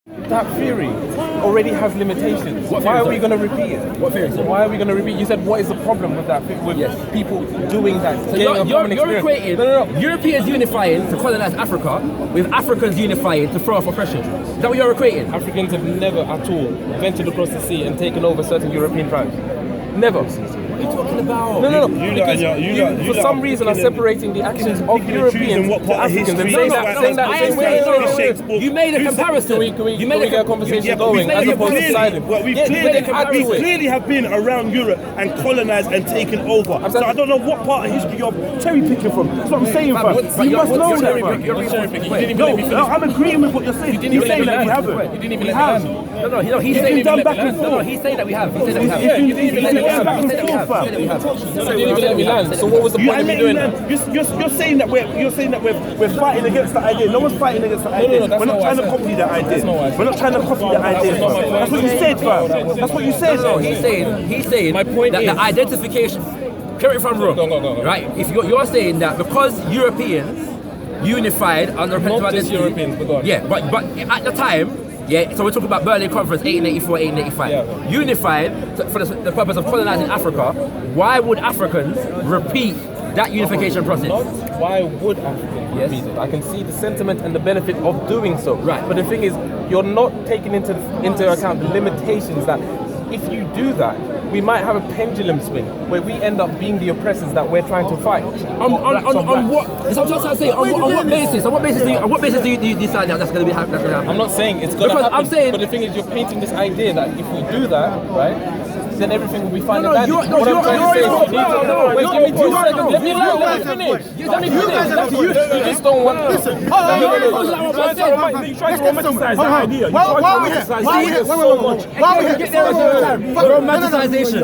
That theory already has limitations. Why are we going to repeat it? What theory? Why are we going to repeat? You said, what is the problem with that? With people doing that? So you're equating Europeans unifying to colonize Africa with Africans unifying to throw off oppression. Is that what you're equating? Africans have never at all ventured across the sea and taken over certain European tribes. Never. What are you talking about? No. You for some reason are separating the actions of Europeans to Africans and saying that. You made a comparison. You made a conversation going as opposed to siding. We clearly have been around Europe and colonized and taken over. So I don't know what part of history you're cherry picking from. That's what I'm saying, fam. You must know that, fam. No, I'm agreeing with what you're saying. You're saying that we haven't. You didn't even let me No, he's saying that we have. He's saying that we have. So what was the point of me doing that? You're saying that we're fighting against the idea. No one's fighting against the idea. No, we're not trying to copy that idea. We're not trying to copy the idea. That's what you said, fam. That's what you said. No, he's saying my point that the identification. Correct if I'm wrong. Go. Right? If you're saying that because Europeans unified under not just Europeans, but God. Yeah, but at the time. Yeah, so we're talking about Berlin Conference 1884, 1885. Yeah. Unified for the purpose of colonizing Africa. Why would Africans repeat that unification process? Why would Africans repeat it? I can see the sentiment and the benefit of doing so. Right. But the thing is, you're not taking into account the limitations that if you do that, we might have a pendulum swing where we end up being the oppressors that we're trying to fight. On what? That's what I'm trying to say. On what basis? On what basis do you decide that that's going to happen? I'm not saying it's going to happen. I'm saying, but the thing is, you're painting this idea that if we do that, right, then everything will be fine and dandy. What I'm trying to say is, give me 2 seconds. Let me finish. You just don't want to. Listen. You try to romanticize that idea. Why are we here? Why are we here? Romanticization.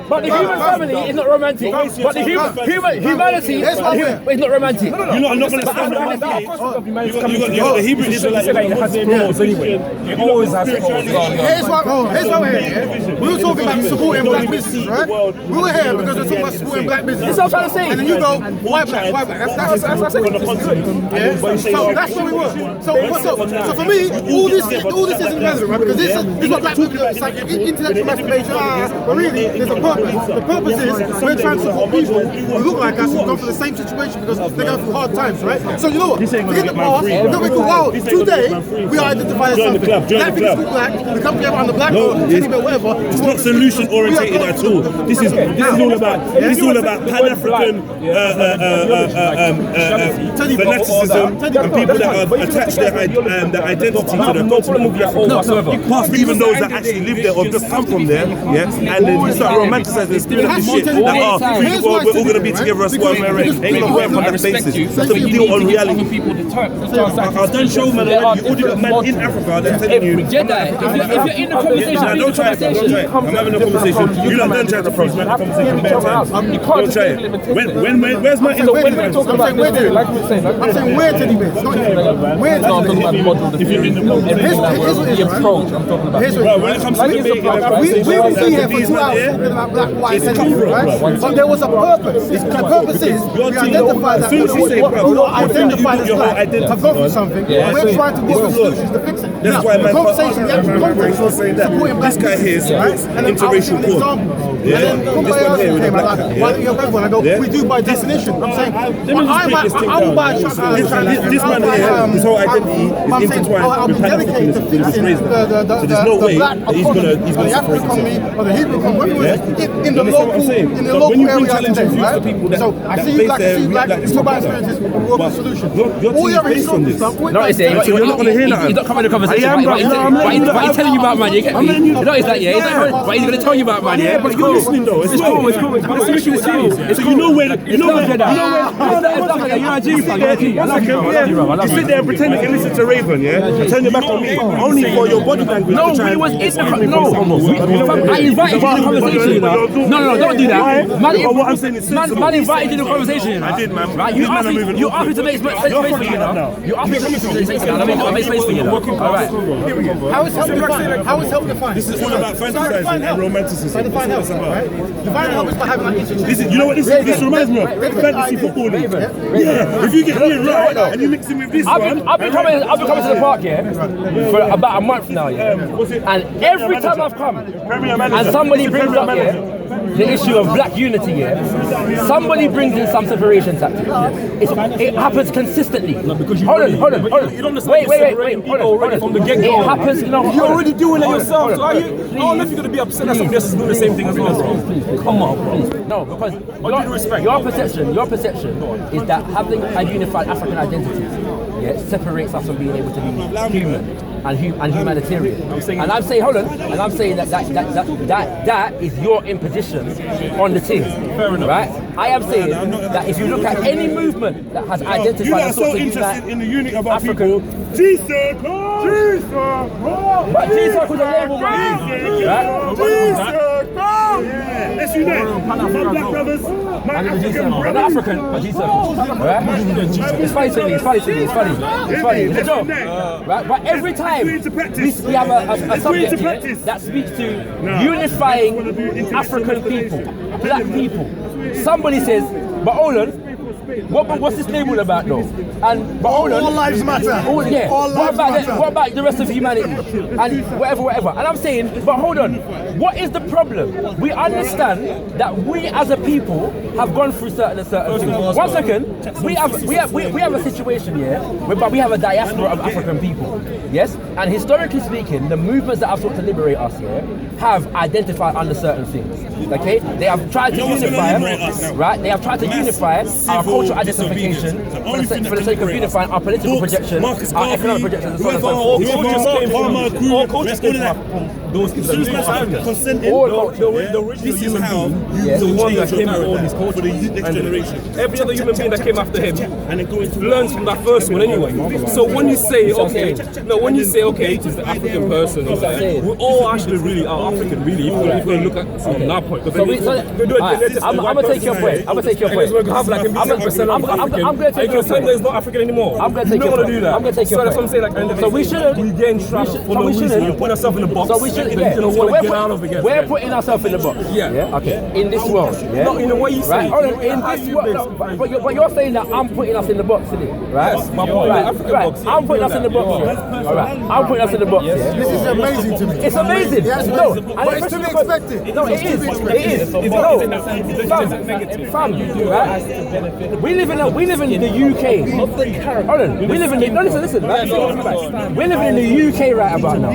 But the human family is not romantic. But the humanity is not romantic. You're not going to stand on the Hebrew Israelites Anyway, it always has flaws. Here's why we're here. We were talking about supporting black businesses, right? We were here because we're talking about supporting black businesses. That's what I'm trying to say. And then you go, why black? That's so that's where we were. So for me, all this isn't relevant, right? Because this is what black people do. It's like intellectual masturbation. But really, there's a purpose. The purpose is we're trying to support people who look like us who come from the same situation because they go through hard times, right? So you know what? Forget the past. No, we go, wow, today we identify as something. Black people speak black. We come together on the black or whatever. It's not solution orientated at all. This is all about Pan-African fanaticism and people that have attached their identity to the continent. Past even those that actually live there or just come from there, yeah. And then you start romanticizing and spinning up this shit. We're all going to be together as one. Ain't gonna work on that basis. That's a deal on reality. I've done show man already. In Africa, they're telling you. Jedi, if you're in the conversation, don't try it. I'm having a conversation. You don't try to approach me. You can't try it. Where's my when we're talking about this, like we were saying, I'm saying we're Teddy Bears, not you. We're I'm talking about the model, the theory, the approach. I'm talking about. When it comes to we will be here for 2 hours talking about black, white, Teddy Bears, right? But there was a purpose. The purpose is we identify that people who identify as black have gone through something. We're trying to give them solutions to fix it. That's why the actual context saying that this guy here supports interracial porn. Yeah, this one here came out like, why don't you have everyone? I go, we do by definition. I'm saying, I will buy a truck. This man here, his whole identity is intertwined I'll be with dedicated to fixing the black economy, or the African economy, or the Hebrew economy, in the local area today, right? So I see black, it's about experiences, we'll work on solutions. All your historical stuff, no, it's you're not going to hear that. He's not coming to the conversation. Why he's telling you about money? No, it's that, yeah. Why he's going to tell you about money? Yeah, but you're listening though. It's cool. So you know where. You sit there and pretend you can listen to Raven, yeah? And turn your back on me. Only for your body language. No, we was in the I invited you to the conversation. No, don't do that. What I'm saying is, man invited you to the conversation. I did, man. Right, you asked me to make space for you now. You asked me to make space for you. I made space for you now. All right. How is help defined? This is all about fantasizing and romanticism. right? Divine help is by having like institutions. You know what this reminds me of? Fantasy football league. Yeah. If you get Ian right and you mix him with this one. I've been coming to the park, for about a month now, and every time I've come, and somebody brings up the issue of black unity, somebody brings in some separation tactics. It happens consistently. Hold on. Wait. Hold on. From the get-go. It happens. You're already doing it yourself. So I don't know if you're going to be upset that somebody else is doing the same thing as well. Come on, bro. No, because your perception is that having a unified African identity separates us from being able to be human and humanitarian. And I'm saying, hold on, and I'm saying that is your imposition on the team. Fair enough. Right? I am saying that if you look at any movement that has identified you are so interested in the unity of our people. G-Circle! But G-Circle's a label, man. Let's unite. My black brothers, my African brothers. African, but G-Circle. Right? It's funny to me. It's funny. It's a joke. Right? But every time we have a subject here that speaks to unifying African people, black people, somebody says, but hold on, what's this label about though? But hold on. All lives matter. What about the rest of humanity? And whatever. And I'm saying, but hold on. What is the problem? We understand that we as a people have gone through certain things. 1 second. We have a situation here whereby we have a diaspora of African people. Yes? And historically speaking, the movements that have sought to liberate us here have identified under certain things. Okay? They have tried to unify, right? They have tried to unify our cultural identification for the sake of unifying our political projection, our economic projections, and so on and so forth. All cultures came from those people that came from Africa. The original human being, the one that came with all these cultures. For the next generation. Every other human being that came after him learns from that first one anyway. So when you say, okay, it's the African person, we all actually really are African, really, if you're going to look at from that point. I'm going to take your point. I'm going to take your point. Have like a I'm going to take your point. There's not African anymore. I'm going to take your point. do that. I'm going to take your point. So that's what I'm saying. Like, so we shouldn't. We get in trouble for no reason. You put ourselves in the box. So we shouldn't. We're putting ourselves in the box. Yeah. Okay. In this world. Yeah. Not in the way you say. Right. In this world. But you're saying that I'm putting us in the box today, right? Yes, my point. African box. I'm putting us in the box. All right. I'm putting us in the box. This is amazing to me. It's amazing. No, but it's to be expected. No, it is. Fam, right? We live in the UK. Hold on. We live in the listen. Right? We're living in the UK right about now,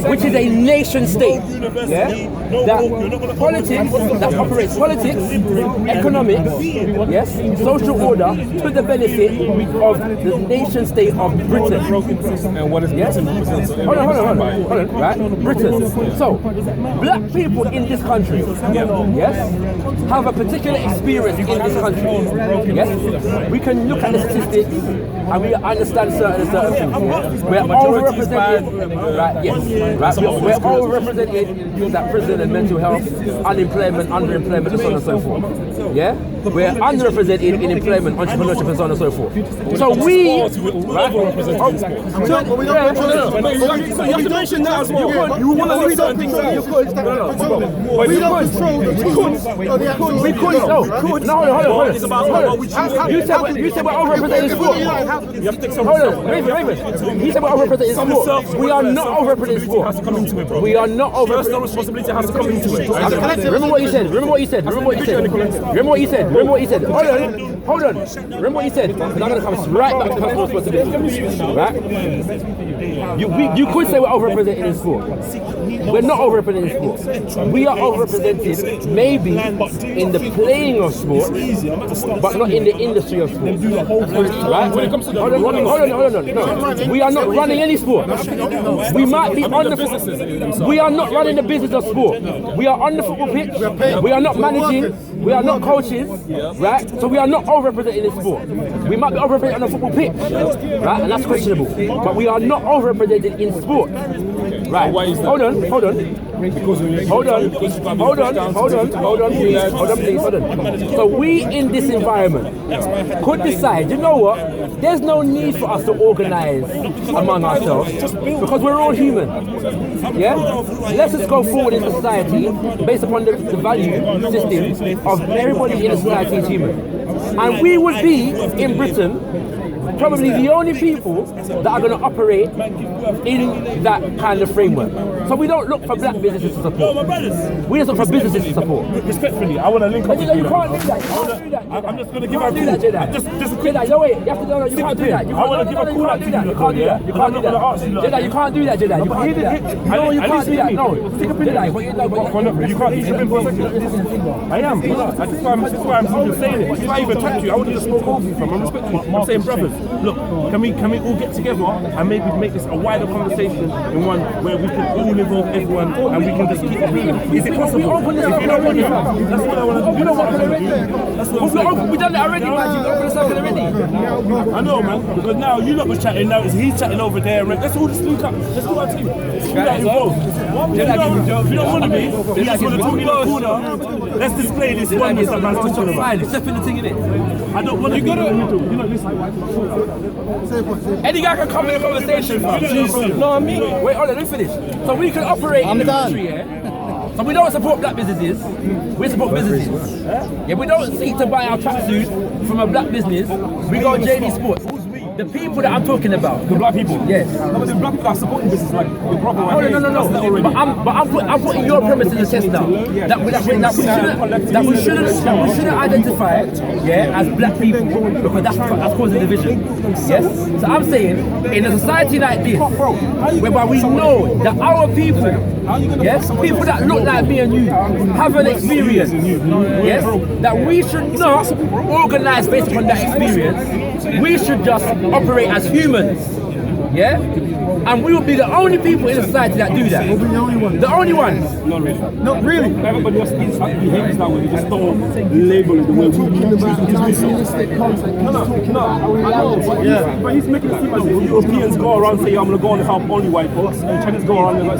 which is a nation state. Yeah. That politics, that operates politics, economics, yes, social order to the benefit of the nation state of Britain. And what is Britain? Hold on, right? Britain. So, black people in this country, yes, have a particular experience in this country. Yes, we can look at the statistics and we understand certain things. We're overrepresented, right? Yes, right. We're overrepresented in things like prison and mental health, unemployment, underemployment, and so on and so forth. Yeah, we're underrepresented in employment, entrepreneurship, and so on and so forth. So we, right? So you have to mention that as well. You want to leave certain things out. We don't control the tools or the actual. We could. No, hold on. You said we're overrepresented in sport. You have to take some. Hold on, Raven. He said we're overrepresented in sport. We are not overrepresented in sport. We are not overrepresented. Personal responsibility has to come into it. Remember what you said. Hold on. Remember what you said. Because I'm going to come right back to personal responsibility. Right? You could say we're overrepresented in sport. We're not overrepresented in sport. We are overrepresented maybe in the playing of sport, but not in the industry of sport. Right? When it comes to hold on. No. We are not running any sport. We might be on the businesses. We are not running the business of sport. We are on the football pitch. We are not managing. We are not coaching. Right? So we are not overrepresented in sport. We might be overrepresented on the football pitch. Right? And that's questionable. But we are not overrepresented in sport. Right. Why is that? Hold on. Hold on, please. So we in this environment could decide, you know what? There's no need for us to organize among ourselves because we're all human. Yeah? Let's just go forward in society based upon the value system of everybody in a society is human. And we would be, in Britain, probably the only people that are going to operate in that kind of framework. So we don't look for black businesses to support. We just look for businesses to support. Respectfully, I want to link up with you. You can't do that. I'm just going to give a do that, Jedi. Just Jedi, no wait. You have to know. You can't do that. I want to give a call out to you. You can't do that. You can't do that. Jedi, you can't do that. Jedi, you can't do that. No, you can't do that. No, Jedi, but you know. You can't eat him for a second. I am. That's why I'm even saying it. That's why I even attacked you. I wanted to smoke over you from. I'm respecting you. I'm saying, brothers, look, can we all get together and maybe make this a wider conversation in one where we can all involve everyone and we can just keep it moving? Is it possible? If you're not ready, that's what I want to do. You know what I'm going to do? That's what I'm saying. We done that already, man. You opened the circle already. I know, man. Because now you lot was chatting. Now he's chatting over there. Let's all just link up. Let's do our team. Let's do that involved. If you don't want to be, you just want to talk in the corner. Let's display this oneness that man's talking about. Step in the thing in it. I don't want to. You got to. Any guy can come in a conversation. No, I mean. Wait, hold on, let me finish. So we can operate in the country, yeah? So we don't support black businesses, we support businesses. Yeah, we don't seek to buy our tracksuit from a black business, we go JD Sports. The people that I'm talking about. The black people? Yes. No, but the black people are supporting business like the proper one. No. But I'm putting your premise in the test now. That we shouldn't identify, yeah, as black people because that's causing division. Yes. So I'm saying in a society like this, whereby we know that our people, yes, people that look like me and you have an experience, yes, that we should not organize based upon that experience. We should just operate as humans, yeah? And we will be the only people in society that do that. We'll be the only ones. The only ones. Not really. Not really. Everybody else behaves that way. You just don't label it the way we do. No. Yeah. But he's making it seem as if Europeans go around and say, I'm going to go and help only white folks. And Chinese go around and like,